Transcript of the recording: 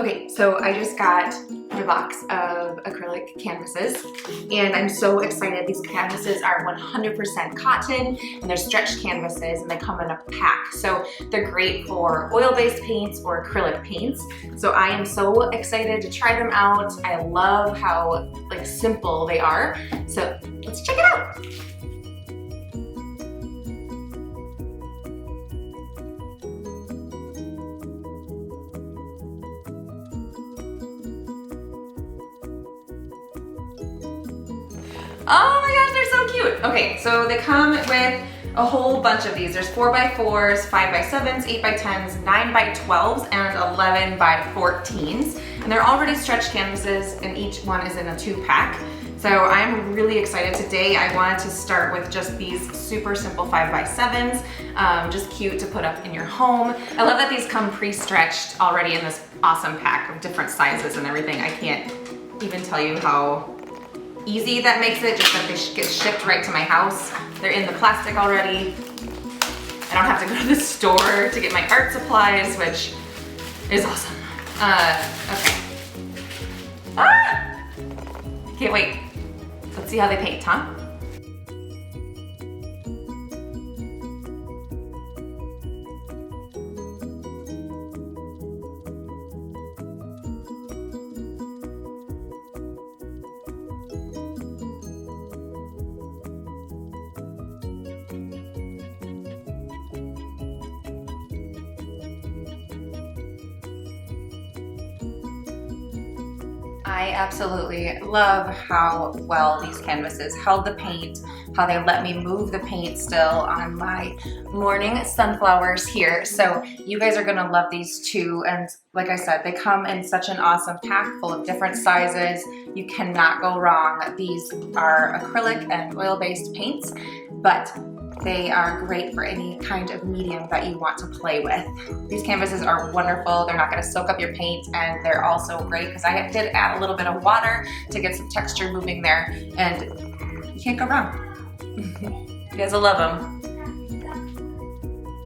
Okay, so I just got my box of acrylic canvases and I'm so excited. These canvases are 100% cotton and they're stretched canvases and they come in a pack. So they're great for oil-based paints or acrylic paints. So I am so excited to try them out. I love how simple they are. So let's check it out. Oh my gosh, they're so cute. Okay, so they come with a whole bunch of these. There's 4x4s, 5x7s, 8x10s, 9x12s, and 11x14s. And they're already stretched canvases and each one is in a 2-pack. So I'm really excited. Today I wanted to start with just these super simple 5x7s, just cute to put up in your home. I love that these come pre-stretched already in this awesome pack of different sizes and everything. I can't even tell you how easy that makes it, just that they get shipped right to my house. They're in the plastic already. I don't have to go to the store to get my art supplies, which is awesome. Okay. Ah! Can't wait. Let's see how they paint, huh? I absolutely love how well these canvases held the paint, how they let me move the paint still on my morning sunflowers here. So you guys are gonna love these too. And like I said, they come in such an awesome pack full of different sizes. You cannot go wrong. These are acrylic and oil-based paints, but they are great for any kind of medium that you want to play with. These canvases are wonderful. They're not going to soak up your paint, and they're also great because I did add a little bit of water to get some texture moving there, and you can't go wrong. You guys will love them.